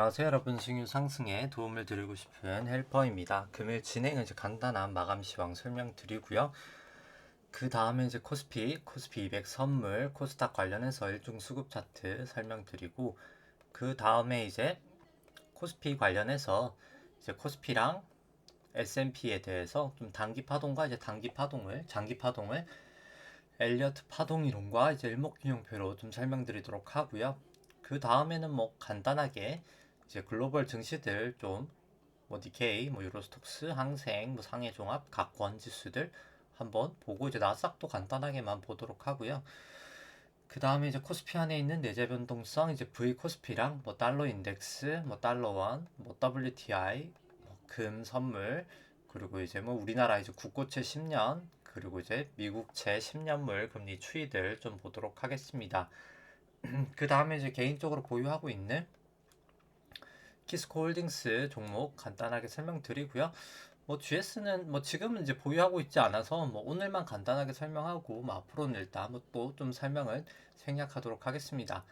안녕하세요 여러분, 신규 상승에 도움을 드리고 싶은 헬퍼입니다. 금일 진행은 이제 간단한 마감 시황 설명드리고요. 그 다음에 이제 코스피 200 선물, 코스닥 관련해서 일중 수급 차트 설명드리고, 그 다음에 이제 코스피 관련해서 이제 코스피랑 S&P에 대해서 좀 단기 파동과 이제 장기 파동을 엘리어트 파동 이론과 이제 일목균형표로 좀 설명드리도록 하고요. 그 다음에는 뭐 간단하게 이제 글로벌 증시들 좀 뭐 니케이, 뭐 유로스톡스, 항생, 뭐 상해 종합, 각 권지수들 한번 보고 이제 나스닥도 간단하게만 보도록 하고요. 그 다음에 이제 코스피 안에 있는 내재 변동성 이제 V 코스피랑 뭐 달러 인덱스, 뭐 달러원, 뭐 WTI, 뭐 금 선물, 그리고 이제 뭐 우리나라 이제 국고채 10년, 그리고 이제 미국채 10년물 금리 추이들 좀 보도록 하겠습니다. 그 다음에 이제 개인적으로 보유하고 있는 키스코 홀딩스 종목 간단하게 설명드리고요. 뭐 GS는 뭐 지금은 이제 보유하고 있지 않아서 뭐 오늘만 간단하게 설명하고 뭐 앞으로는 일단 뭐 또 좀 설명을 생략하도록 하겠습니다.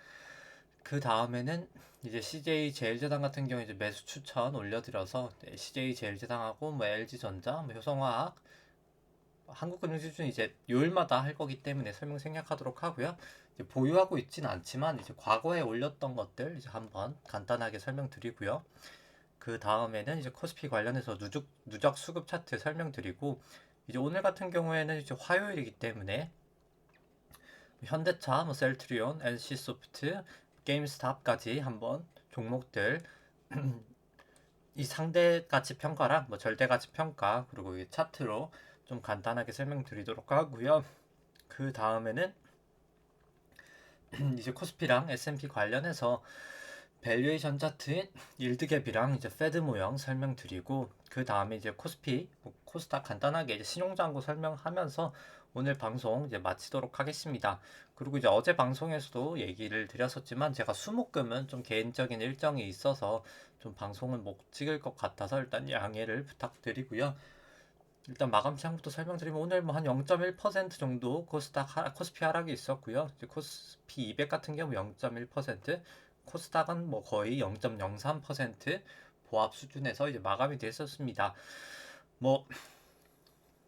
그 다음에는 이제 CJ 제일제당 같은 경우 이제 매수 추천 올려드려서 CJ 제일제당하고 뭐 LG전자, 뭐 효성화학, 한국금융지주는 이제 요일마다 할 거기 때문에 설명 생략하도록 하고요. 이제 보유하고 있진 않지만 이제 과거에 올렸던 것들 이제 한번 간단하게 설명드리고요. 그 다음에는 이제 코스피 관련해서 누적 수급 차트 설명드리고, 이제 오늘 같은 경우에는 이제 화요일이기 때문에 현대차, 뭐 셀트리온, NC소프트, 게임스탑까지 한번 종목들 이 상대 가치 평가랑 뭐 절대 가치 평가, 그리고 이 차트로 좀 간단하게 설명드리도록 하고요. 그 다음에는 이제 코스피랑 S&P 관련해서 밸류에이션 차트인 일드갭이랑 이제 페드 모형 설명드리고, 그 다음에 이제 코스피, 코스닥 간단하게 이제 신용장고 설명하면서 오늘 방송 이제 마치도록 하겠습니다. 그리고 이제 어제 방송에서도 얘기를 드렸었지만 제가 수목금은 좀 개인적인 일정이 있어서 좀 방송을 못 찍을 것 같아서 일단 양해를 부탁드리고요. 일단 마감 시황부터 설명드리면 오늘 뭐 한 0.1% 정도 코스피 하락이 있었고요. 이제 코스피 200 같은 경우 0.1%, 코스닥은 뭐 거의 0.03% 보합 수준에서 이제 마감이 됐었습니다. 뭐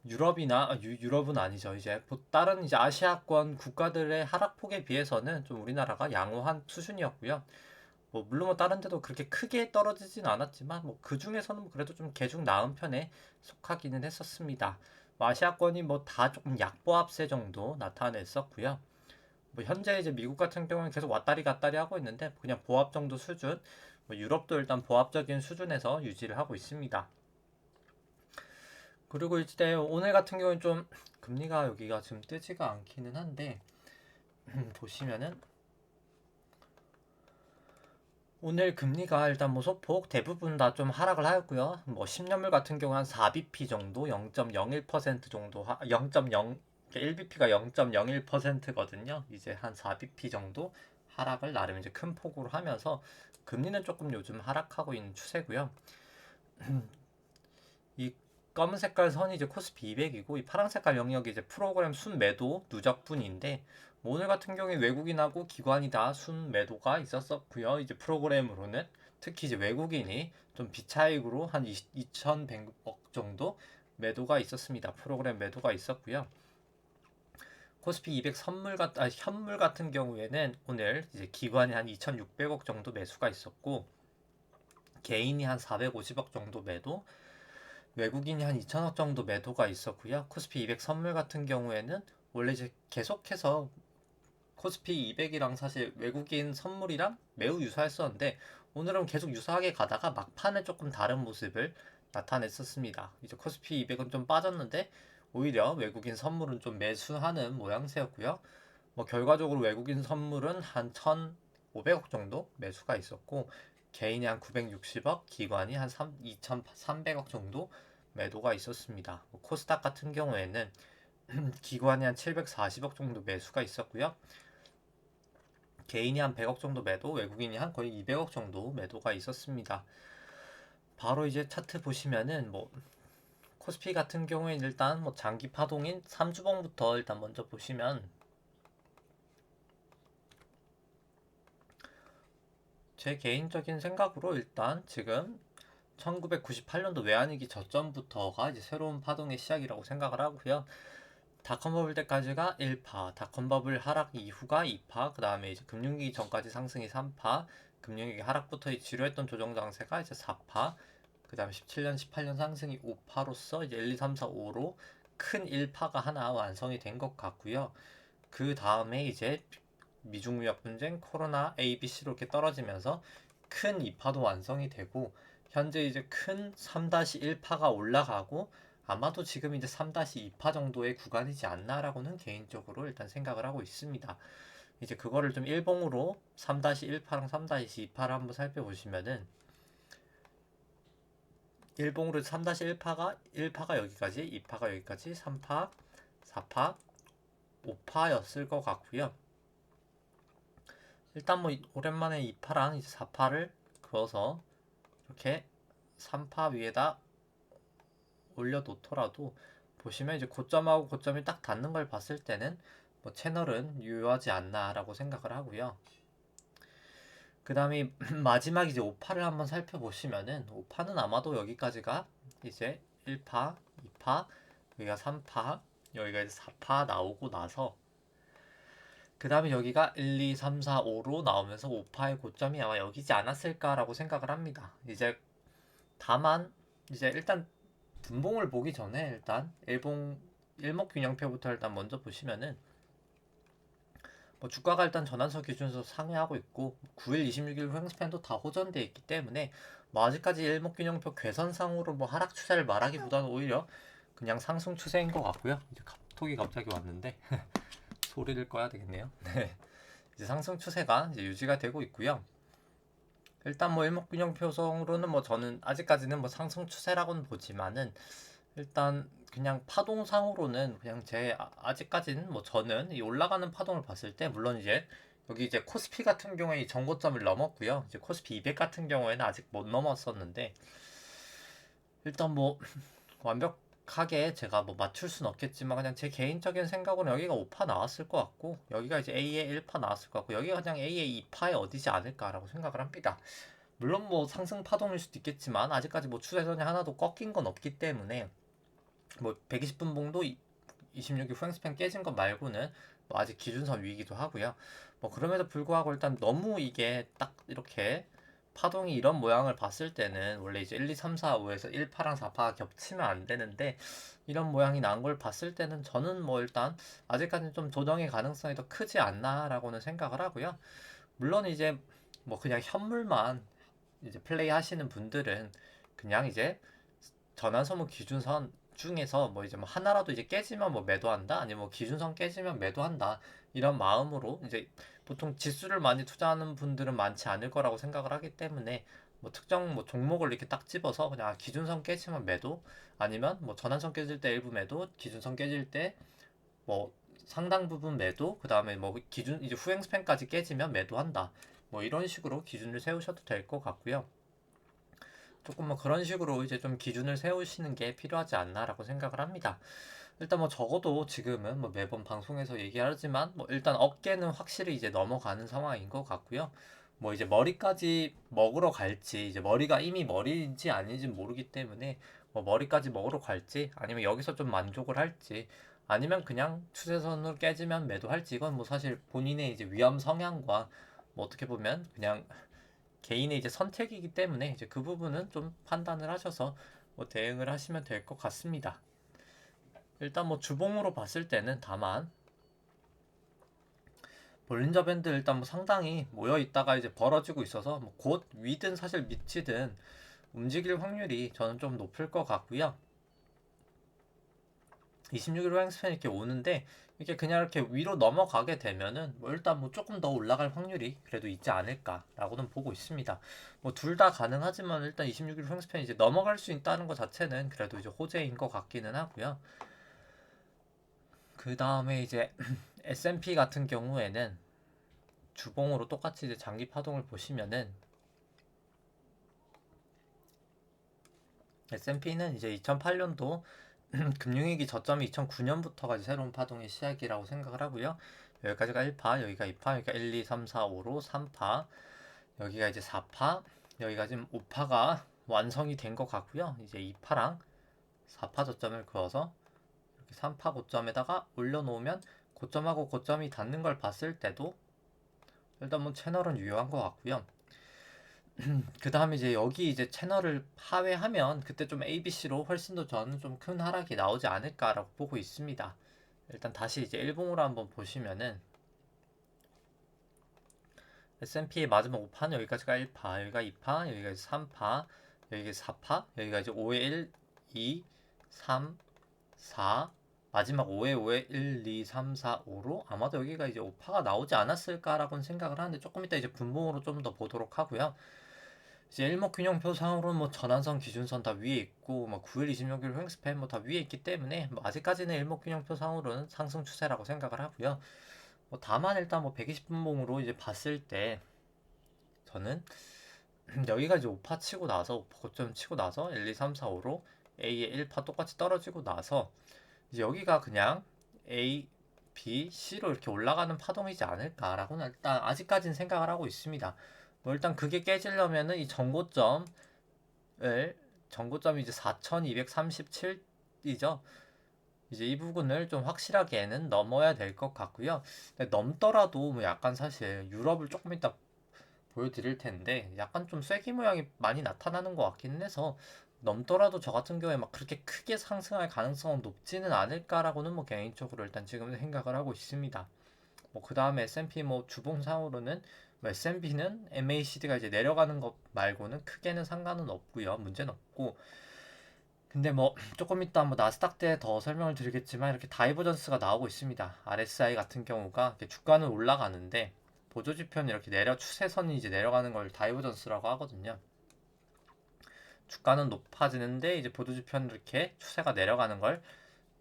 유럽은 아니죠. 이제 다른 이제 아시아권 국가들의 하락폭에 비해서는 좀 우리나라가 양호한 수준이었고요. 뭐 물론 뭐 다른 데도 그렇게 크게 떨어지진 않았지만 뭐 그 중에서는 뭐 그래도 좀 개중 나은 편에 속하기는 했었습니다. 뭐 아시아권이 뭐 다 조금 약보합세 정도 나타냈었고요. 뭐 현재 이제 미국 같은 경우는 계속 왔다리 갔다리 하고 있는데 그냥 보합 정도 수준, 뭐 유럽도 일단 보합적인 수준에서 유지를 하고 있습니다. 그리고 이제 오늘 같은 경우는 좀 금리가 여기가 지금 뜨지가 않기는 한데 보시면은 오늘 금리가 일단 뭐 소폭 대부분 다 좀 하락을 하였고요. 뭐 10년물 같은 경우 한 4bp 정도, 0.01% 정도, 0.0 1bp가 0.01%거든요. 이제 한 4bp 정도 하락을 나름 이제 큰 폭으로 하면서 금리는 조금 요즘 하락하고 있는 추세고요. 이 검은 색깔 선이 이제 코스피 200이고 이 파란 색깔 영역이 이제 프로그램 순매도 누적분인데, 뭐 오늘 같은 경우에 외국인하고 기관이 다 순매도가 있었었고요. 이제 프로그램으로는 특히 이제 외국인이 좀 비차익으로 한 2,100억 정도 매도가 있었습니다. 프로그램 매도가 있었고요. 코스피 200 현물 같은 경우에는 오늘 이제 기관이 한 2,600억 정도 매수가 있었고, 개인이 한 450억 정도 매도, 외국인이 한 2천억 정도 매도가 있었고요. 코스피 200 선물 같은 경우에는 원래 이제 계속해서 코스피 200이랑 사실 외국인 선물이랑 매우 유사했었는데 오늘은 계속 유사하게 가다가 막판에 조금 다른 모습을 나타냈었습니다. 이제 코스피 200은 좀 빠졌는데 오히려 외국인 선물은 좀 매수하는 모양새였고요. 뭐 결과적으로 외국인 선물은 한 1,500억 정도 매수가 있었고, 개인이 한 960억, 기관이 한 2,300억 정도 매도가 있었습니다. 뭐 코스닥 같은 경우에는 기관이 한 740억 정도 매수가 있었고요. 개인이 한 100억 정도 매도, 외국인이 한 거의 200억 정도 매도가 있었습니다. 바로 이제 차트 보시면은 뭐 코스피 같은 경우에는 일단 뭐 장기 파동인 3주봉부터 일단 먼저 보시면 제 개인적인 생각으로 일단 지금 1998년도 외환위기 저점부터가 이제 새로운 파동의 시작이라고 생각을 하고요. 닷컴 버블 때까지가 1파, 닷컴 버블 하락 이후가 2파, 그 다음에 이제 금융위기 전까지 상승이 3파, 금융위기 하락부터 지루했던 조정 장세가 이제 4파, 그 다음에 17년, 18년 상승이 5파로서 이제 1, 2, 3, 4, 5로 큰 1파가 하나 완성이 된 것 같고요. 그 다음에 이제 미중 무역 분쟁, 코로나, A, B, C로 이렇게 떨어지면서 큰 2파도 완성이 되고 현재 이제 큰 3-1파가 올라가고 아마도 지금 이제 3-2파 정도의 구간이지 않나라고는 개인적으로 일단 생각을 하고 있습니다. 이제 그거를 좀 일봉으로 3-1파랑 3-2파를 한번 살펴보시면은 일봉으로 3-1파가 여기까지, 2파가 여기까지, 3파, 4파, 5파였을 것 같고요. 일단 뭐 오랜만에 2파랑 이제 4파를 그어서 이렇게 3파 위에다 올려놓더라도 보시면 이제 고점하고 고점이 딱 닿는 걸 봤을 때는 뭐 채널은 유효하지 않나라고 생각을 하고요. 그 다음에 마지막 이제 5파를 한번 살펴보시면은 5파는 아마도 여기까지가 이제 1파, 2파, 여기가 3파, 여기가 이제 4파 나오고 나서 그 다음에 여기가 1, 2, 3, 4, 5로 나오면서 5파의 고점이 아마 여기지 않았을까라고 생각을 합니다. 이제 다만 이제 일단 분봉을 보기 전에 일단 일목균형표부터 일단 먼저 보시면은 뭐 주가가 일단 전환서 기준에서 상회하고 있고 9일, 26일 횡스팬도 다 호전되어 있기 때문에 뭐 아직까지 일목균형표 괴선상으로 뭐 하락 추세를 말하기보다는 오히려 그냥 상승 추세인 것 같고요. 이제 톡이 갑자기 왔는데 소리를 꺼야 되겠네요. 네. 이제 상승 추세가 이제 유지가 되고 있고요. 일단 뭐 일목균형표성으로는 뭐 저는 아직까지는 뭐 상승 추세라고는 보지만은 일단 그냥 파동상으로는 그냥 제 아직까지는 뭐 저는 이 올라가는 파동을 봤을 때 물론 이제 여기 이제 코스피 같은 경우에 이 전고점을 넘었고요. 이제 코스피 200 같은 경우에는 아직 못 넘었었는데 일단 뭐 완벽하게 제가 뭐 맞출 순 없겠지만 그냥 제 개인적인 생각으로 여기가 5파 나왔을 것 같고 여기가 이제 A의 1파 나왔을 것 같고 여기가 그냥 A의 2파에 어디지 않을까라고 생각을 합니다. 물론 뭐 상승 파동일 수도 있겠지만 아직까지 뭐 추세선이 하나도 꺾인 건 없기 때문에 뭐 120분 봉도 26일 후행스팬 깨진 것 말고는 뭐 아직 기준선 위이기도 하고요. 뭐 그럼에도 불구하고 일단 너무 이게 딱 이렇게 파동이 이런 모양을 봤을 때는 원래 이제 1, 2, 3, 4, 5에서 1파랑 4파가 겹치면 안 되는데 이런 모양이 난 걸 봤을 때는 저는 뭐 일단 아직까지는 좀 조정의 가능성이 더 크지 않나라고는 생각을 하고요. 물론 이제 뭐 그냥 현물만 이제 플레이 하시는 분들은 그냥 이제 전환선물 기준선 중에서 뭐 이제 뭐 하나라도 이제 깨지면 뭐 매도한다 아니면 뭐 기준선 깨지면 매도한다 이런 마음으로 이제 보통 지수를 많이 투자하는 분들은 많지 않을 거라고 생각을 하기 때문에 뭐 특정 뭐 종목을 이렇게 딱 집어서 그냥 기준선 깨지면 매도 아니면 뭐 전환선 깨질 때 일부 매도 기준선 깨질 때 뭐 상당 부분 매도 그 다음에 뭐 기준 이제 후행 스팬까지 깨지면 매도한다 뭐 이런 식으로 기준을 세우셔도 될 것 같고요. 조금 뭐 그런 식으로 이제 좀 기준을 세우시는 게 필요하지 않나라고 생각을 합니다. 일단 뭐 적어도 지금은 뭐 매번 방송에서 얘기하지만 뭐 일단 어깨는 확실히 이제 넘어가는 상황인 것 같고요. 뭐 이제 머리까지 먹으러 갈지 이제 머리가 이미 머리인지 아닌지 모르기 때문에 뭐 머리까지 먹으러 갈지 아니면 여기서 좀 만족을 할지 아니면 그냥 추세선으로 깨지면 매도할지 이건 뭐 사실 본인의 이제 위험 성향과 뭐 어떻게 보면 그냥 개인의 이제 선택이기 때문에 이제 그 부분은 좀 판단을 하셔서 뭐 대응을 하시면 될 것 같습니다. 일단 뭐 주봉으로 봤을 때는 다만 볼린저 밴드 일단 뭐 상당히 모여 있다가 이제 벌어지고 있어서 뭐 곧 위든 사실 밑이든 움직일 확률이 저는 좀 높을 것 같고요. 26일 횡스팬 이렇게 오는데 이렇게 그냥 이렇게 위로 넘어가게 되면은 뭐 일단 뭐 조금 더 올라갈 확률이 그래도 있지 않을까라고는 보고 있습니다. 뭐 둘 다 가능하지만 일단 26일 횡스팬 이제 넘어갈 수 있다는 것 자체는 그래도 이제 호재인 것 같기는 하고요. 그 다음에 이제 S&P 같은 경우에는 주봉으로 똑같이 이제 장기 파동을 보시면은 S&P는 이제 2008년도 금융위기 저점이 2009년부터가 이제 새로운 파동의 시작이라고 생각을 하고요. 여기까지가 1파, 여기가 2파, 여기가 1, 2, 3, 4, 5로 3파. 여기가 이제 4파, 여기가 지금 5파가 완성이 된 것 같고요. 이제 2파랑 4파 저점을 그어서 이렇게 3파 고점에다가 올려놓으면 고점하고 고점이 닿는 걸 봤을 때도 일단 뭐 채널은 유효한 것 같고요. 그 다음에 이제 여기 이제 채널을 하회하면 그때 좀 ABC로 훨씬 더 저는 좀 큰 하락이 나오지 않을까라고 보고 있습니다. 일단 다시 이제 일봉으로 한번 보시면은 S&P의 마지막 5파는 여기까지가 1파, 여기가 2파, 여기가 이제 3파, 여기가 4파, 여기가 이제 5에 1, 2, 3, 4, 마지막 5에 5에 1, 2, 3, 4, 5로 아마도 여기가 이제 5파가 나오지 않았을까라고는 생각을 하는데 조금 이따 이제 분봉으로 좀 더 보도록 하고요. 이제 일목균형표상으로는 뭐 전환선, 기준선 다 위에 있고 뭐 9일, 26일 횡스팬 뭐 다 위에 있기 때문에 뭐 아직까지는 일목균형표상으로는 상승 추세라고 생각을 하고요. 뭐 다만 일단 뭐 120분봉으로 이제 봤을 때 저는 여기가 이제 5파 치고 나서 5파 고점 치고 나서 1, 2, 3, 4, 5로 A의 1파 똑같이 떨어지고 나서 이제 여기가 그냥 A, B, C로 이렇게 올라가는 파동이지 않을까라고는 일단 아직까지는 생각을 하고 있습니다. 뭐 일단 그게 깨지려면은 이 전고점이 이제 4237이죠. 이제 이 부분을 좀 확실하게는 넘어야 될 것 같고요. 근데 넘더라도 뭐 약간 사실 유럽을 조금 이따 보여드릴 텐데 약간 좀 쐐기 모양이 많이 나타나는 것 같기는 해서 넘더라도 저 같은 경우에 막 그렇게 크게 상승할 가능성은 높지는 않을까라고는 뭐 개인적으로 일단 지금은 생각을 하고 있습니다. 뭐 그 다음에 S&P 뭐 주봉상으로는 뭐 S&P는 MACD가 이제 내려가는 것 말고는 크게는 상관은 없고요. 문제는 없고 근데 뭐 조금 이따 뭐 나스닥 때 더 설명을 드리겠지만 이렇게 다이버전스가 나오고 있습니다. RSI 같은 경우가 주가는 올라가는데 보조지표는 이렇게 추세선이 이제 내려가는 걸 다이버전스라고 하거든요. 주가는 높아지는데 이제 보조지표는 이렇게 추세가 내려가는 걸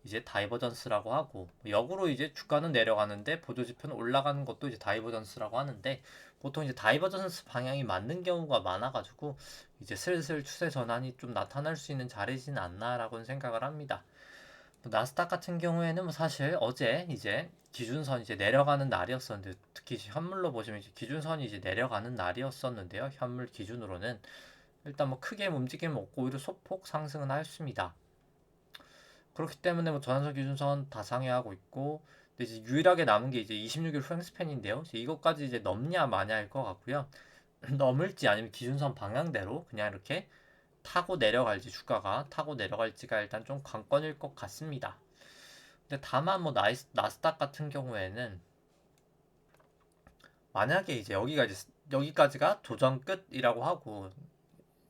이제 다이버전스라고 하고 역으로 이제 주가는 내려가는데 보조지표는 올라가는 것도 이제 다이버전스라고 하는데 보통 이제 다이버전스 방향이 맞는 경우가 많아가지고 이제 슬슬 추세 전환이 좀 나타날 수 있는 자리진 않나라고는 생각을 합니다. 뭐 나스닥 같은 경우에는 뭐 사실 어제 이제 기준선 이제 내려가는 날이었었는데 특히 현물로 보시면 이제 기준선이 이제 내려가는 날이었었는데요. 현물 기준으로는 일단 뭐 크게 움직임 없고 오히려 소폭 상승은 했습니다. 그렇기 때문에 뭐 전환선 기준선 다 상회하고 있고 근데 이제 유일하게 남은 게 이제 26일 후행스팬인데요. 이것까지 이제 넘냐 마냐일 것 같고요. 넘을지 아니면 기준선 방향대로 그냥 이렇게 타고 내려갈지 주가가 타고 내려갈지가 일단 좀 관건일 것 같습니다. 근데 다만 뭐 나스닥 같은 경우에는 만약에 이제 여기까지가 조정 끝이라고 하고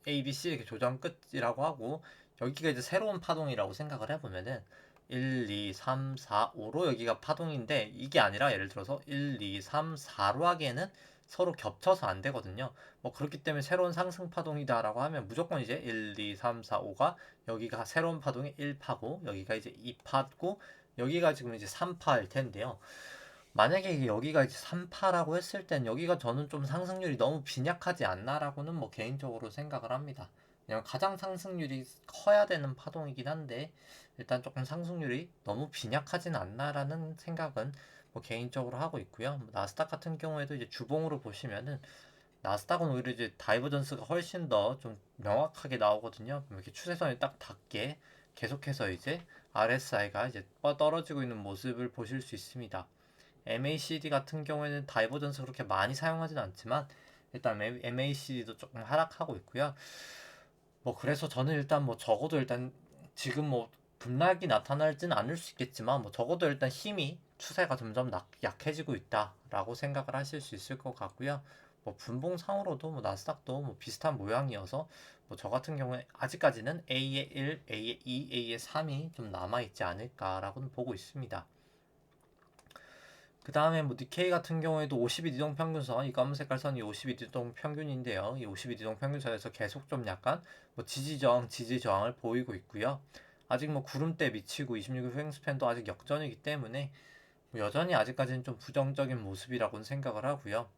A, B, C 이렇게 조정 끝이라고 하고 여기가 이제 새로운 파동이라고 생각을 해보면은 1, 2, 3, 4, 5로 여기가 파동인데 이게 아니라 예를 들어서 1, 2, 3, 4로 하기에는 서로 겹쳐서 안 되거든요. 뭐 그렇기 때문에 새로운 상승 파동이다라고 하면 무조건 이제 1, 2, 3, 4, 5가 여기가 새로운 파동이 1파고 여기가 이제 2파고 여기가 지금 이제 3파일 텐데요. 만약에 여기가 이제 3파라고 했을 땐 여기가 저는 좀 상승률이 너무 빈약하지 않나라고는 뭐 개인적으로 생각을 합니다. 그냥 가장 상승률이 커야 되는 파동이긴 한데 일단 조금 상승률이 너무 빈약하진 않나라는 생각은 뭐 개인적으로 하고 있고요. 뭐 나스닥 같은 경우에도 이제 주봉으로 보시면은 나스닥은 오히려 이제 다이버전스가 훨씬 더 좀 명확하게 나오거든요. 이렇게 추세선이 딱 닿게 계속해서 이제 RSI가 이제 떨어지고 있는 모습을 보실 수 있습니다. MACD 같은 경우에는 다이버전스 그렇게 많이 사용하진 않지만 일단 MACD도 조금 하락하고 있고요. 뭐 그래서 저는 일단 뭐 적어도 일단 지금 뭐 급락이 나타날지는 않을 수 있겠지만 뭐 적어도 일단 힘이 추세가 점점 약해지고 있다라고 생각을 하실 수 있을 것 같고요. 뭐 분봉상으로도 뭐 나스닥도 뭐 비슷한 모양이어서 뭐 저 같은 경우에 아직까지는 A의 1, A의 2, A의 3이 좀 남아있지 않을까라고는 보고 있습니다. 그 다음에 뭐 니케이 같은 경우에도 50일 이동 평균선 이 검은 색깔 선이 50일 이동 평균인데요. 이 50일 이동 평균선에서 계속 좀 약간 뭐 지지 저항을 보이고 있고요. 아직 뭐 구름대 미치고 26일 횡 스팬도 아직 역전이기 때문에 뭐 여전히 아직까지는 좀 부정적인 모습이라고는 생각을 하고요.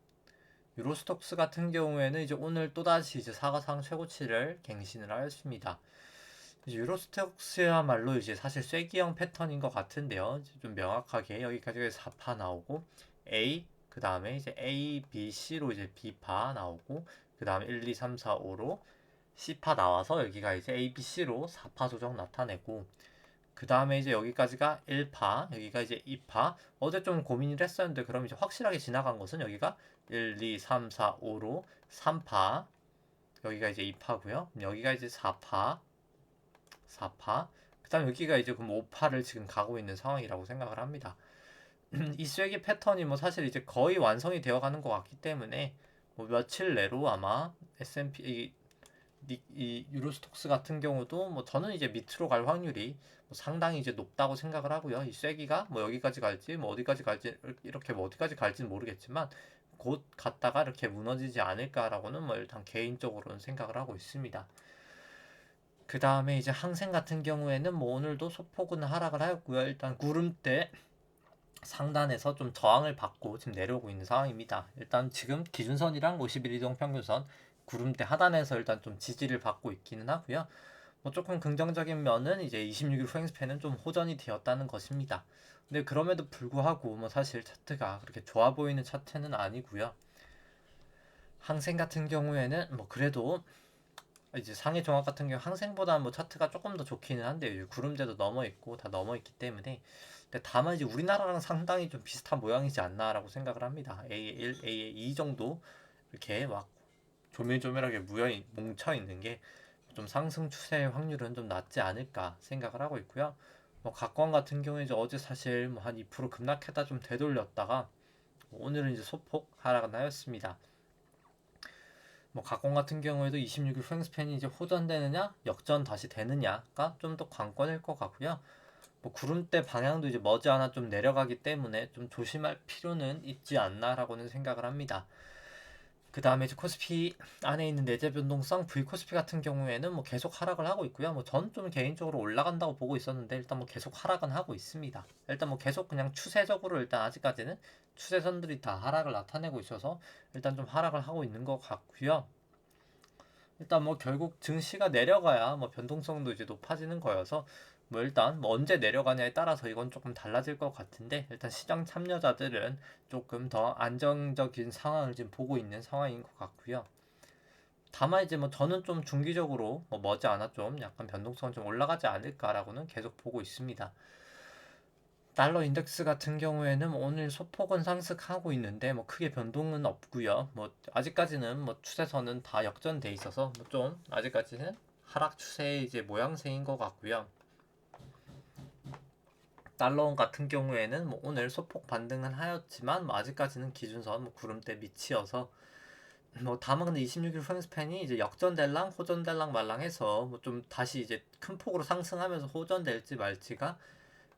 유로스톡스 같은 경우에는 이제 오늘 또다시 이제 사가상 최고치를 갱신을 하였습니다. 유로스톡스야말로 이제 사실 쐐기형 패턴인 것 같은데요. 좀 명확하게 여기까지 4파 나오고 A, 그 다음에 이제 A, B, C로 이제 B파 나오고, 그 다음에 1, 2, 3, 4, 5로 C파 나와서 여기가 이제 A, B, C로 4파 조정 나타내고, 그 다음에 이제 여기까지가 1파, 여기가 이제 2파. 어제 좀 고민을 했었는데, 그럼 이제 확실하게 지나간 것은 여기가 1, 2, 3, 4, 5로 3파, 여기가 이제 2파고요. 여기가 이제 4파, 4파. 그 다음 여기가 이제 그럼 5파를 지금 가고 있는 상황이라고 생각을 합니다. 이 쐐기 패턴이 뭐 사실 이제 거의 완성이 되어 가는 것 같기 때문에 뭐 며칠 내로 아마 S&P 이 유로스톡스 같은 경우도 뭐 저는 이제 밑으로 갈 확률이 뭐 상당히 이제 높다고 생각을 하고요. 이 쐐기가 뭐 여기까지 갈지 뭐 어디까지 갈지 이렇게 뭐 어디까지 갈지는 모르겠지만 곧 갔다가 이렇게 무너지지 않을까라고는 뭐 일단 개인적으로는 생각을 하고 있습니다. 그 다음에 이제 항생 같은 경우에는 뭐 오늘도 소폭은 하락을 하였고요. 일단 구름대 상단에서 좀 저항을 받고 지금 내려오고 있는 상황입니다. 일단 지금 기준선이랑 50일 이동 평균선 구름대 하단에서 일단 좀 지지를 받고 있기는 하고요. 뭐 조금 긍정적인 면은 이제 26일 후행스팬은 좀 호전이 되었다는 것입니다. 근데 그럼에도 불구하고 뭐 사실 차트가 그렇게 좋아 보이는 차트는 아니고요. 항생 같은 경우에는 뭐 그래도 이제 상해 종합 같은 경우 항생보다는 뭐 차트가 조금 더 좋기는 한데 구름대도 넘어 있고 다 넘어 있기 때문에 근데 다만 이제 우리나라랑 상당히 좀 비슷한 모양이지 않나라고 생각을 합니다. A의 1, A의 2 정도 이렇게 막 조밀조밀하게 뭉쳐 있는 게 좀 상승 추세의 확률은 좀 낮지 않을까 생각을 하고 있고요. 뭐 각광 같은 경우에 이제 어제 사실 뭐 한 2% 급락했다 좀 되돌렸다가 오늘은 이제 소폭 하락은 하였습니다. 뭐 각공 같은 경우에도 26일 후행스팬이 이제 호전되느냐 역전 다시 되느냐가 좀 더 관건일 것 같고요. 뭐 구름대 방향도 이제 머지않아 좀 내려가기 때문에 좀 조심할 필요는 있지 않나라고는 생각을 합니다. 그 다음에 이제 코스피 안에 있는 내재 변동성 V 코스피 같은 경우에는 뭐 계속 하락을 하고 있고요. 뭐 전 좀 개인적으로 올라간다고 보고 있었는데 일단 뭐 계속 하락은 하고 있습니다. 일단 뭐 계속 그냥 추세적으로 일단 아직까지는 추세선들이 다 하락을 나타내고 있어서 일단 좀 하락을 하고 있는 것 같고요. 일단 뭐 결국 증시가 내려가야 뭐 변동성도 이제 높아지는 거여서 뭐 일단 뭐 언제 내려가냐에 따라서 이건 조금 달라질 것 같은데 일단 시장 참여자들은 조금 더 안정적인 상황을 지금 보고 있는 상황인 것 같고요. 다만 이제 뭐 저는 좀 중기적으로 뭐 머지않아 좀 약간 변동성은 좀 올라가지 않을까라고는 계속 보고 있습니다. 달러 인덱스 같은 경우에는 뭐 오늘 소폭은 상승하고 있는데 뭐 크게 변동은 없고요. 뭐 아직까지는 뭐 추세선은 다 역전돼 있어서 뭐 좀 아직까지는 하락 추세의 이제 모양새인 것 같고요. 달러원 같은 경우에는 뭐 오늘 소폭 반등은 하였지만 뭐 아직까지는 기준선 뭐 구름대 밑이어서 뭐 다만 근데 26일 프랑스팬이 이제 역전될랑 호전될랑 말랑해서 뭐 좀 다시 이제 큰 폭으로 상승하면서 호전될지 말지가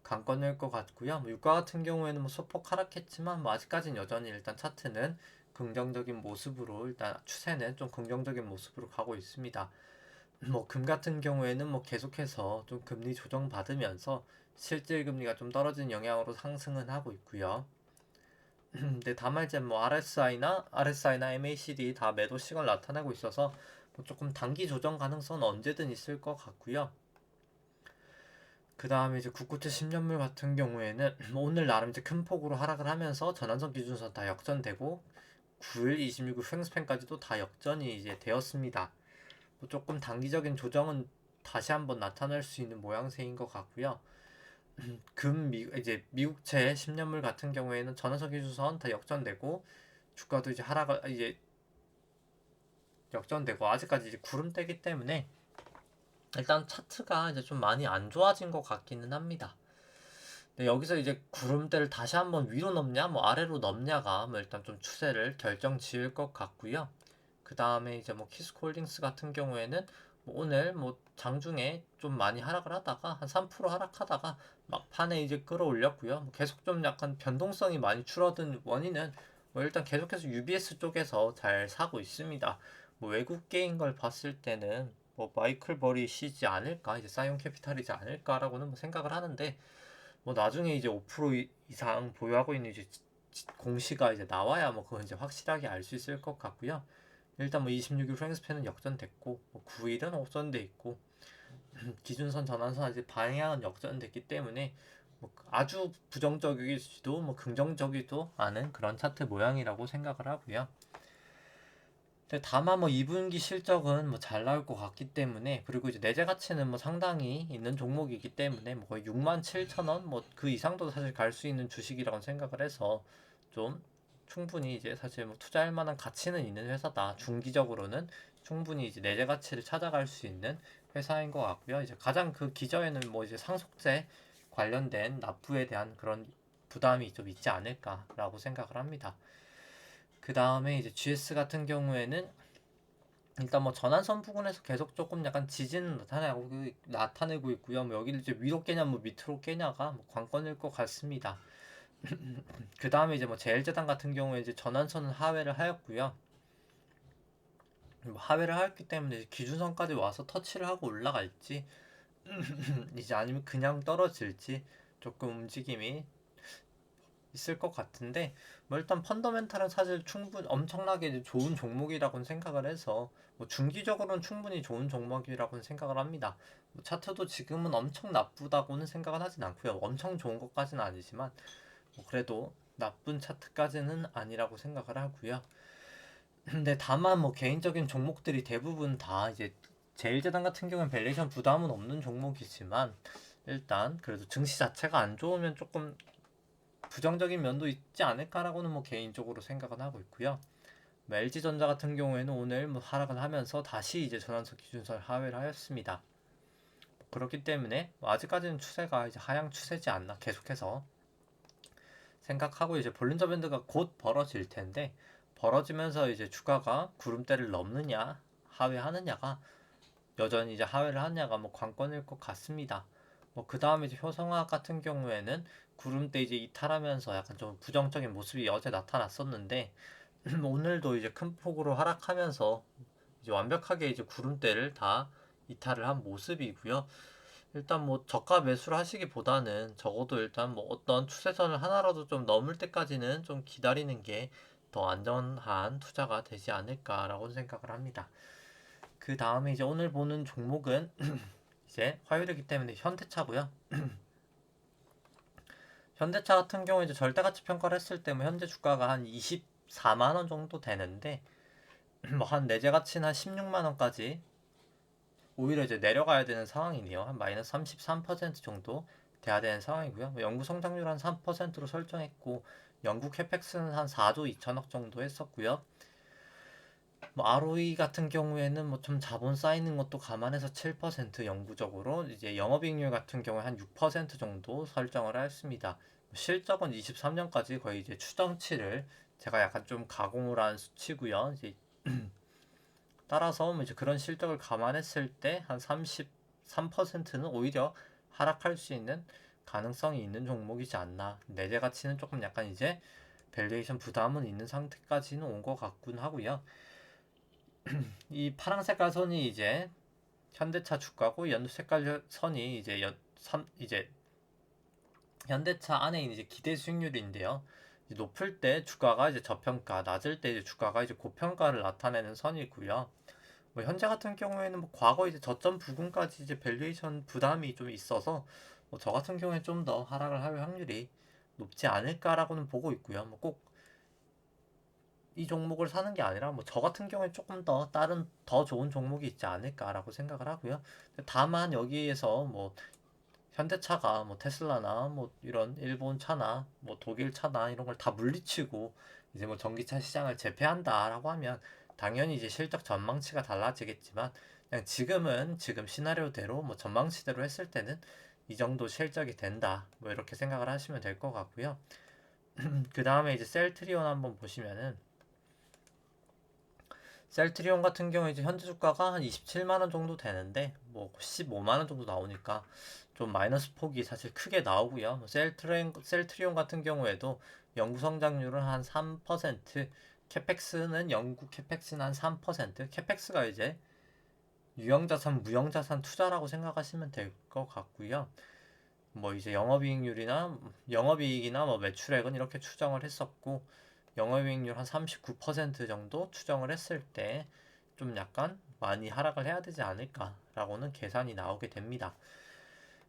관건일 것 같고요. 뭐 유가 같은 경우에는 뭐 소폭 하락했지만 뭐 아직까지는 여전히 일단 차트는 긍정적인 모습으로 일단 추세는 좀 긍정적인 모습으로 가고 있습니다. 뭐 금 같은 경우에는 뭐 계속해서 좀 금리 조정 받으면서 실질 금리가 좀 떨어진 영향으로 상승은 하고 있고요. 근데 다만 이제 뭐 RSI나 MACD 다 매도 시그널 나타내고 있어서 뭐 조금 단기 조정 가능성은 언제든 있을 것 같고요. 그 다음에 이제 국구트 10년물 같은 경우에는 오늘 나름 이제 큰 폭으로 하락을 하면서 전환선 기준선 다 역전되고 9일, 26일 횡스팬까지도 다 역전이 이제 되었습니다. 뭐 조금 단기적인 조정은 다시 한번 나타날 수 있는 모양새인 것 같고요. 이제 미국채 10년물 같은 경우에는 전환선 기준선 다 역전되고 주가도 이제 하락을 이제 역전되고 아직까지 이제 구름대기 때문에 일단 차트가 이제 좀 많이 안 좋아진 것 같기는 합니다. 근데 여기서 이제 구름대를 다시 한번 위로 넘냐, 뭐 아래로 넘냐가 뭐 일단 좀 추세를 결정 지을 것 같고요. 그 다음에 이제 뭐 키스콜딩스 같은 경우에는 뭐 오늘 뭐 장중에 좀 많이 하락을 하다가 한 3% 하락하다가 막판에 이제 끌어올렸고요. 뭐 계속 좀 약간 변동성이 많이 줄어든 원인은 뭐 일단 계속해서 UBS 쪽에서 잘 사고 있습니다. 뭐 외국계인 걸 봤을 때는 뭐 마이클 버리시지 않을까, 이제 사이온 캐피탈이지 않을까라고는 뭐 생각을 하는데 뭐 나중에 이제 5% 이상 보유하고 있는 이제 공시가 이제 나와야 뭐 그건 이제 확실하게 알 수 있을 것 같고요. 일단 뭐 26일 프랭스팬은 역전됐고 뭐 9일은 옥전돼 있고 기준선 전환선 이제 방향은 역전됐기 때문에 뭐 아주 부정적이지도 뭐 긍정적이도 않은 그런 차트 모양이라고 생각을 하고요. 근데 다만 뭐 2분기 실적은 뭐 잘 나올 것 같기 때문에, 그리고 이제 내재 가치는 뭐 상당히 있는 종목이기 때문에 뭐 거의 67,000원 뭐 그 이상도 사실 갈 수 있는 주식이라고 생각을 해서 좀 충분히 이제 사실 뭐 투자할 만한 가치는 있는 회사다. 중기적으로는 충분히 이제 내재 가치를 찾아갈 수 있는 회사인 것 같고요. 이제 가장 그 기저에는 뭐 이제 상속세 관련된 납부에 대한 그런 부담이 좀 있지 않을까라고 생각을 합니다. 그 다음에 이제 GS 같은 경우에는 일단 뭐 전환선 부근에서 계속 조금 약간 지지는 나타내고 있고요. 뭐 여기를 이제 위로 깨냐 뭐 밑으로 깨냐가 뭐 관건일 것 같습니다. 그 다음에 이제 뭐 제일제당 같은 경우에 이제 전환선은 하회를 하였고요. 뭐 하회를 하였기 때문에 이제 기준선까지 와서 터치를 하고 올라갈지 이제 아니면 그냥 떨어질지 조금 움직임이 있을 것 같은데, 뭐 일단 펀더멘탈은 사실 엄청나게 좋은 종목이라고는 생각을 해서 뭐 중기적으로는 충분히 좋은 종목이라고는 생각을 합니다. 뭐 차트도 지금은 엄청 나쁘다고는 생각은 하진 않고요. 엄청 좋은 것까지는 아니지만 뭐 그래도 나쁜 차트까지는 아니라고 생각을 하고요. 근데 다만 뭐 개인적인 종목들이 대부분 다 이제 제일제당 같은 경우는 밸류에이션 부담은 없는 종목이지만, 일단 그래도 증시 자체가 안 좋으면 조금 부정적인 면도 있지 않을까라고는 뭐 개인적으로 생각은 하고 있고요. 뭐 LG전자 같은 경우에는 오늘 뭐 하락을 하면서 다시 이제 전환선 기준선 하회를 하였습니다. 그렇기 때문에 뭐 아직까지는 추세가 이제 하향 추세지 않나 계속해서 생각하고, 이제 볼린저 밴드가 곧 벌어질 텐데, 벌어지면서 이제 주가가 구름대를 넘느냐 하회하느냐가, 여전히 이제 하회를 하느냐가 뭐 관건일 것 같습니다. 뭐 그 다음에 이제 효성화학 같은 경우에는 구름대 이제 이탈하면서 약간 좀 부정적인 모습이 어제 나타났었는데 오늘도 이제 큰 폭으로 하락하면서 이제 완벽하게 이제 구름대를 다 이탈을 한 모습이고요. 일단 뭐 저가 매수를 하시기보다는 적어도 일단 뭐 어떤 추세선을 하나라도 좀 넘을 때까지는 좀 기다리는 게 더 안전한 투자가 되지 않을까라고 생각을 합니다. 그 다음에 이제 오늘 보는 종목은 이제 화요일이기 때문에 현대차고요. 현대차 같은 경우 이제 절대가치 평가를 했을 때 뭐 현재 주가가 한 24만 원 정도 되는데 뭐 한 내재 가치는 한 16만 원까지 오히려 이제 내려가야 되는 상황이네요. 한 마이너스 33% 정도 돼야 되는 상황이고요. 뭐 연구 성장률 한 3%로 설정했고, 연구 캐펙스는 한 4조 2천억 정도 했었고요. 뭐 ROE 같은 경우에는 뭐 좀 자본 쌓이는 것도 감안해서 7% 영구적으로, 이제 영업이익률 같은 경우에 한 6% 정도 설정을 했습니다. 실적은 23년까지 거의 이제 추정치를 제가 약간 좀 가공을 한 수치고요. 이제 따라서 뭐 이제 그런 실적을 감안했을 때 한 33%는 오히려 하락할 수 있는 가능성이 있는 종목이지 않나. 내재 가치는 조금 약간 이제 밸류에이션 부담은 있는 상태까지는 온 것 같군 하고요. 이 파란 색깔 선이 이제 현대차 주가고, 연두 색깔 선이 이제 이제 현대차 안에 있는 이제 기대 수익률인데요. 이제 높을 때 주가가 이제 저평가, 낮을 때 이제 주가가 이제 고평가를 나타내는 선이고요. 뭐 현재 같은 경우에는 뭐 과거 이제 저점 부근까지 이제 밸류에이션 부담이 좀 있어서 뭐 저 같은 경우에 좀 더 하락을 할 확률이 높지 않을까라고는 보고 있고요. 뭐 꼭 이 종목을 사는 게 아니라 뭐 저 같은 경우에 조금 더 다른 더 좋은 종목이 있지 않을까라고 생각을 하고요. 다만 여기에서 뭐 현대차가 뭐 테슬라나 뭐 이런 일본 차나 뭐 독일 차나 이런 걸 다 물리치고 이제 뭐 전기차 시장을 재패한다라고 하면 당연히 이제 실적 전망치가 달라지겠지만, 그냥 지금은 지금 시나리오대로 뭐 전망치대로 했을 때는 이 정도 실적이 된다, 뭐 이렇게 생각을 하시면 될 것 같고요. 그 다음에 이제 셀트리온 한번 보시면은, 셀트리온 같은 경우에 이제 현재 주가가 한 27만 원 정도 되는데 뭐 15만 원 정도 나오니까 좀 마이너스 폭이 사실 크게 나오고요. 뭐 셀트리온 같은 경우에도 연구 성장률은 한 3%, 캐펙스는 연구 캐펙스는 한 3%, 캐펙스가 이제 유형자산, 무형자산 투자라고 생각하시면 될 것 같고요. 뭐 이제 영업이익이나 뭐 매출액은 이렇게 추정을 했었고, 영업이익률 한 39% 정도 추정을 했을 때 좀 약간 많이 하락을 해야 되지 않을까라고는 계산이 나오게 됩니다.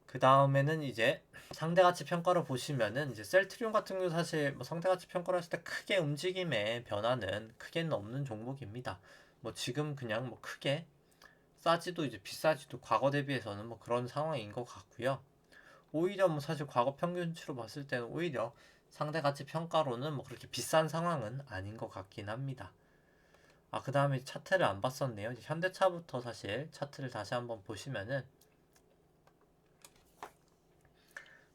그 다음에는 이제 상대가치 평가로 보시면은 이제 셀트리온 같은 경우 사실 뭐 상대가치 평가를 했을 때 크게 움직임의 변화는 크게는 없는 종목입니다. 뭐 지금 그냥 뭐 크게 싸지도 이제 비싸지도 과거 대비해서는 뭐 그런 상황인 것 같고요. 오히려 뭐 사실 과거 평균치로 봤을 때는 오히려 상대가치 평가로는 뭐 그렇게 비싼 상황은 아닌 것 같긴 합니다. 그 다음에 차트를 안 봤었네요. 이제 현대차부터 사실 차트를 다시 한번 보시면은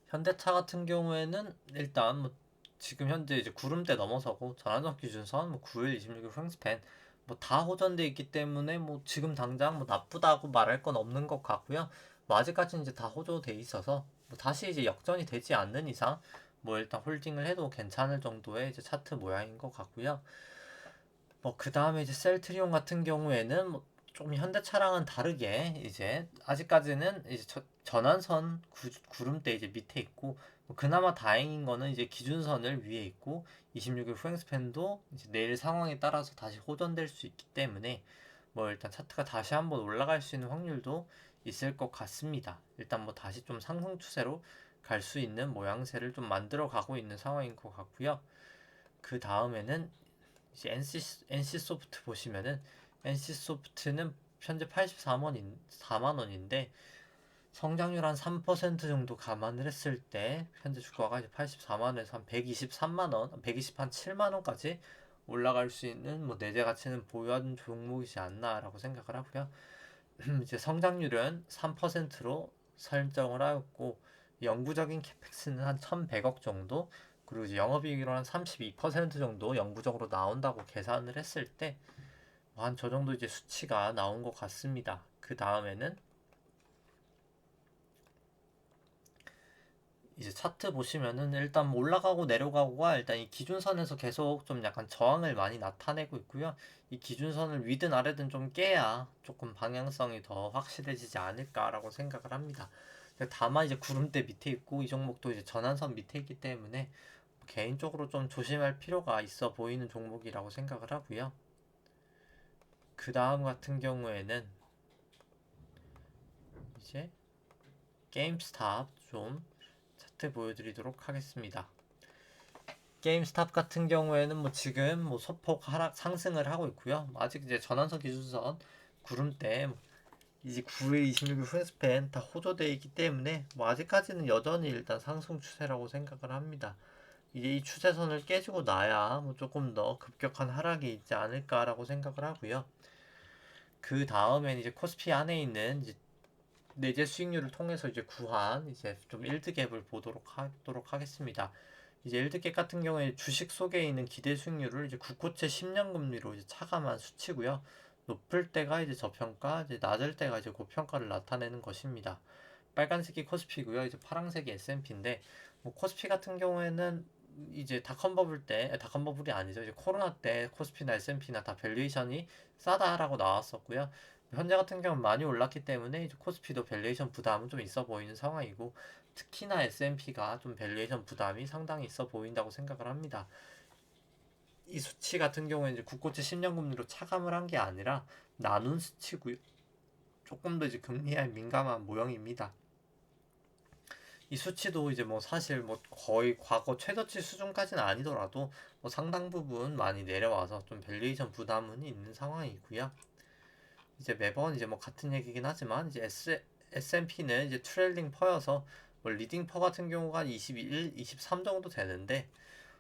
현대차 같은 경우에는 일단 뭐 지금 현재 이제 구름대 넘어서고 전환선 기준선 뭐 9일 26일 횡스팬 뭐 다 호전돼 있기 때문에 뭐 지금 당장 뭐 나쁘다고 말할 건 없는 것 같고요. 뭐 아직까지는 이제 다 호조돼 있어서 뭐 다시 이제 역전이 되지 않는 이상 뭐 일단 홀딩을 해도 괜찮을 정도의 이제 차트 모양인 것 같고요. 뭐 그 다음에 이제 셀트리온 같은 경우에는 뭐 좀 현대차랑은 다르게 이제 아직까지는 이제 전환선 구름대 이제 밑에 있고 뭐 그나마 다행인 거는 이제 기준선을 위에 있고 26일 후행스팬도 이제 내일 상황에 따라서 다시 호전될 수 있기 때문에 뭐 일단 차트가 다시 한번 올라갈 수 있는 확률도 있을 것 같습니다. 일단 뭐 다시 좀 상승 추세로 갈 수 있는 모양새를 좀 만들어 가고 있는 상황인 것 같고요. 그 다음에는 이제 NC 소프트 보시면은 NC 소프트는 현재 4만 원인데 성장률 한 3% 정도 감안을 했을 때 현재 주가가 이제 84만 원에서 한 123만 원, 120한 7만 원까지 올라갈 수 있는 뭐 내재 가치는 보유한 종목이지 않나라고 생각을 하고요. 이제 성장률은 3%로 설정을 하였고 영구적인 캐펙스는 한 1,100억 정도 그리고 이제 영업이익률은 한 32% 정도 영구적으로 나온다고 계산을 했을 때 한 저 정도 이제 수치가 나온 것 같습니다. 그 다음에는 이제 차트 보시면은 일단 뭐 올라가고 내려가고가 일단 이 기준선에서 계속 좀 약간 저항을 많이 나타내고 있고요. 이 기준선을 위든 아래든 좀 깨야 조금 방향성이 더 확실해지지 않을까라고 생각을 합니다. 다만 이제 구름대 밑에 있고 이 종목도 이제 전환선 밑에 있기 때문에 개인적으로 좀 조심할 필요가 있어 보이는 종목이라고 생각을 하고요. 그 다음 같은 경우에는 이제 게임스탑 좀 차트 보여드리도록 하겠습니다. 게임스탑 같은 경우에는 뭐 지금 뭐 소폭 하락 상승을 하고 있고요. 아직 이제 전환선 기준선 구름대 이제 9일 26일 후스팬 다 호조되어 있기 때문에 뭐 아직까지는 여전히 일단 상승 추세라고 생각을 합니다. 이제 이 추세선을 깨지고 나야 뭐 조금 더 급격한 하락이 있지 않을까라고 생각을 하고요. 그 다음엔 이제 코스피 안에 있는 이제 내재 수익률을 통해서 이제 구한 이제 좀 일드갭을 하도록 하겠습니다. 이제 일드갭 같은 경우에 주식 속에 있는 기대 수익률을 이제 국고채 10년 금리로 이제 차감한 수치고요. 높을 때가 이제 저평가, 이제 낮을 때가 이제 고평가를 나타내는 것입니다. 빨간색이 코스피고요. 이제 파란색이 S&P인데 뭐 코스피 같은 경우에는 이제 닷컴버블이 아니죠. 이제 코로나 때 코스피나 S&P나 다 밸류에이션이 싸다라고 나왔었고요. 현재 같은 경우는 많이 올랐기 때문에 이제 코스피도 밸류에이션 부담은 좀 있어 보이는 상황이고 특히나 S&P가 좀 밸류에이션 부담이 상당히 있어 보인다고 생각을 합니다. 이 수치 같은 경우에 이제 국고채 10년 금리로 차감을 한 게 아니라 나눈 수치고요. 조금 더 이제 금리에 민감한 모형입니다. 이 수치도 이제 뭐 사실 뭐 거의 과거 최저치 수준까지는 아니더라도 뭐 상당 부분 많이 내려와서 좀 밸류에이션 부담은 있는 상황이고요. 이제 매번 이제 뭐 같은 얘기긴 하지만 이제 S&P는 이제 트레일링 퍼여서 뭐 리딩 퍼 같은 경우가 21, 23 정도 되는데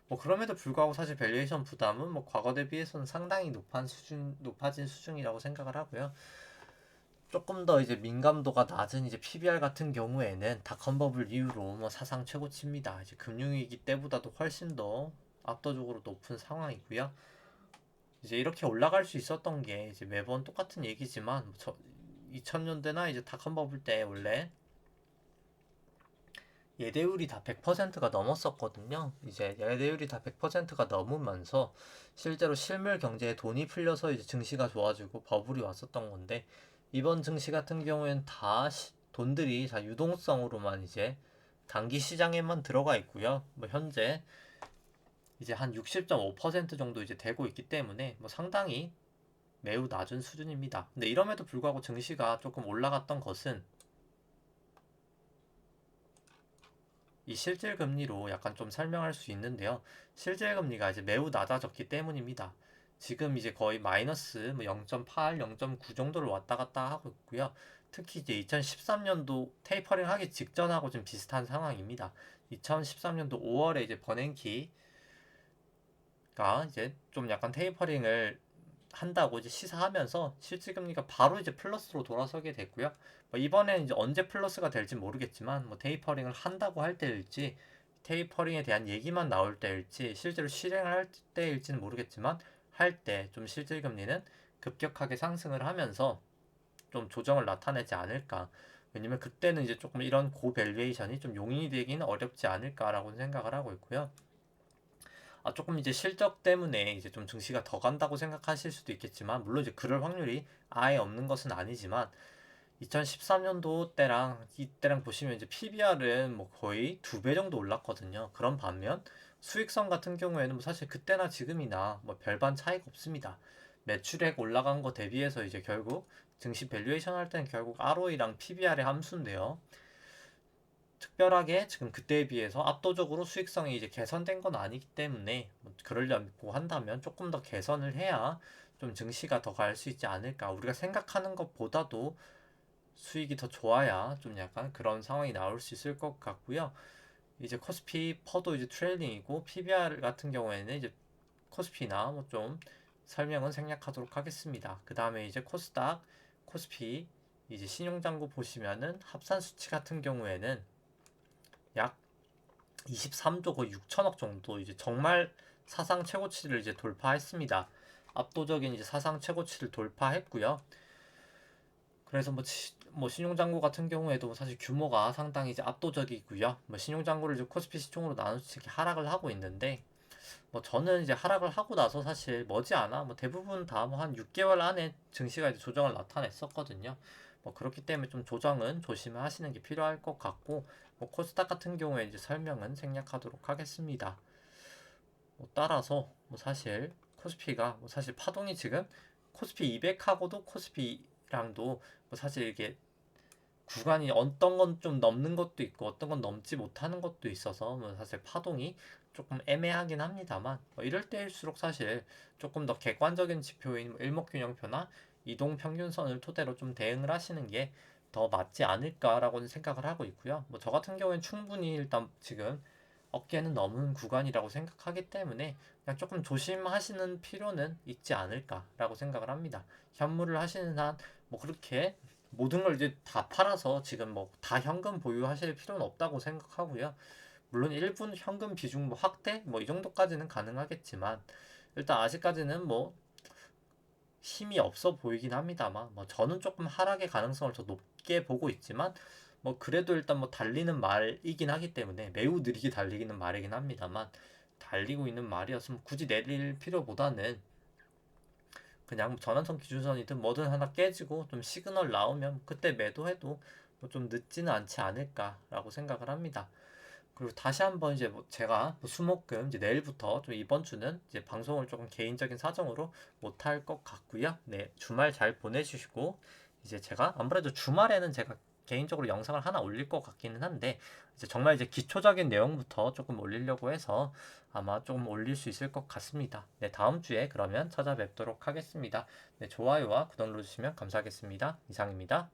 뭐 그럼에도 불구하고 사실 밸류에이션 부담은 뭐 과거 대비해서는 상당히 높아진 수준이라고 생각을 하고요. 조금 더 이제 민감도가 낮은 이제 PBR 같은 경우에는 닷컴버블 이후로 뭐 사상 최고치입니다. 이제 금융위기 때보다도 훨씬 더 압도적으로 높은 상황이고요. 이제 이렇게 올라갈 수 있었던 게 이제 매번 똑같은 얘기지만 2000년대나 이제 닷컴버블 때 원래 예대율이 다 100%가 넘었었거든요. 이제 예대율이 다 100%가 넘으면서 실제로 실물 경제에 돈이 풀려서 이제 증시가 좋아지고 버블이 왔었던 건데 이번 증시 같은 경우에는 다 돈들이 다 유동성으로만 이제 단기 시장에만 들어가 있고요. 뭐 현재 이제 한 60.5% 정도 이제 되고 있기 때문에 뭐 상당히 매우 낮은 수준입니다. 근데 이럼에도 불구하고 증시가 조금 올라갔던 것은 이 실질 금리로 약간 좀 설명할 수 있는데요. 실질 금리가 이제 매우 낮아졌기 때문입니다. 지금 이제 거의 마이너스 뭐 0.8, 0.9 정도를 왔다 갔다 하고 있고요. 특히 이제 2013년도 테이퍼링 하기 직전하고 좀 비슷한 상황입니다. 2013년도 5월에 이제 버냉키가 이제 좀 약간 테이퍼링을 한다고 이제 시사하면서 실질금리가 바로 이제 플러스로 돌아서게 됐고요. 뭐 이번에는 이제 언제 플러스가 될지 모르겠지만 뭐 테이퍼링을 한다고 할 때일지 테이퍼링에 대한 얘기만 나올 때일지 실제로 실행을 할 때일지는 모르겠지만 할 때 좀 실질금리는 급격하게 상승을 하면서 좀 조정을 나타내지 않을까. 왜냐면 그때는 이제 조금 이런 고밸류에이션이 좀 용인이 되기는 어렵지 않을까라고 생각을 하고 있고요. 조금 이제 실적 때문에 이제 좀 증시가 더 간다고 생각하실 수도 있겠지만, 물론 이제 그럴 확률이 아예 없는 것은 아니지만, 2013년도 때랑 이때랑 보시면 이제 PBR은 뭐 거의 2배 정도 올랐거든요. 그런 반면 수익성 같은 경우에는 뭐 사실 그때나 지금이나 뭐 별반 차이가 없습니다. 매출액 올라간 거 대비해서 이제 결국 증시 밸류에이션 할 때는 결국 ROE랑 PBR의 함수인데요. 특별하게 지금 그때에 비해서 압도적으로 수익성이 이제 개선된 건 아니기 때문에 뭐 그러려고 한다면 조금 더 개선을 해야 좀 증시가 더 갈 수 있지 않을까. 우리가 생각하는 것보다도 수익이 더 좋아야 좀 약간 그런 상황이 나올 수 있을 것 같고요. 이제 코스피 퍼도 이제 트레일링이고 PBR 같은 경우에는 이제 코스피나 뭐 좀 설명은 생략하도록 하겠습니다. 그 다음에 이제 코스닥, 코스피 이제 신용장구 보시면은 합산 수치 같은 경우에는 약 23조 거의 6천억 정도 이제 정말 사상 최고치를 이제 돌파했습니다. 압도적인 이제 사상 최고치를 돌파했고요. 그래서 뭐 신용장구 같은 경우에도 사실 규모가 상당히 이제 압도적이고요. 뭐 신용장구를 이제 코스피 시총으로 나눠서 이렇게 하락을 하고 있는데 뭐 저는 이제 하락을 하고 나서 사실 머지않아 뭐 대부분 다 뭐 한 6개월 안에 증시가 이제 조정을 나타냈었거든요. 뭐 그렇기 때문에 좀 조정은 조심하시는 게 필요할 것 같고 뭐 코스닥 같은 경우에 이제 설명은 생략하도록 하겠습니다. 뭐 따라서 뭐 사실 코스피가 뭐 사실 파동이 지금 코스피 200하고도 코스피랑도 뭐 사실 이게 구간이 어떤 건 좀 넘는 것도 있고 어떤 건 넘지 못하는 것도 있어서 뭐 사실 파동이 조금 애매하긴 합니다만 뭐 이럴 때일수록 사실 조금 더 객관적인 지표인 뭐 일목균형표나 이동평균선을 토대로 좀 대응을 하시는 게 더 맞지 않을까라고는 생각을 하고 있고요. 뭐 저 같은 경우엔 충분히 일단 지금 어깨는 넘은 구간이라고 생각하기 때문에 그냥 조금 조심하시는 필요는 있지 않을까라고 생각을 합니다. 현물을 하시는 한 뭐 그렇게 모든 걸 이제 다 팔아서 지금 뭐 다 현금 보유하실 필요는 없다고 생각하고요. 물론 일부 현금 비중 뭐 확대 뭐 이 정도까지는 가능하겠지만 일단 아직까지는 뭐 힘이 없어 보이긴 합니다만 뭐 저는 조금 하락의 가능성을 더 높게 보고 있지만 뭐 그래도 일단 뭐 달리는 말이긴 하기 때문에 매우 느리게 달리기는 말이긴 합니다만 달리고 있는 말이었으면 굳이 내릴 필요보다는 그냥 전환선 기준선이든 뭐든 하나 깨지고 좀 시그널 나오면 그때 매도해도 뭐 좀 늦지는 않지 않을까라고 생각을 합니다. 그리고 다시 한번 이제 뭐 제가 뭐 수목금 이제 내일부터 좀 이번 주는 이제 방송을 조금 개인적인 사정으로 못할 것 같고요. 네, 주말 잘 보내주시고 이제 제가 아무래도 주말에는 제가 개인적으로 영상을 하나 올릴 것 같기는 한데 이제 정말 이제 기초적인 내용부터 조금 올리려고 해서 아마 조금 올릴 수 있을 것 같습니다. 네, 다음 주에 그러면 찾아뵙도록 하겠습니다. 네, 좋아요와 구독 눌러주시면 감사하겠습니다. 이상입니다.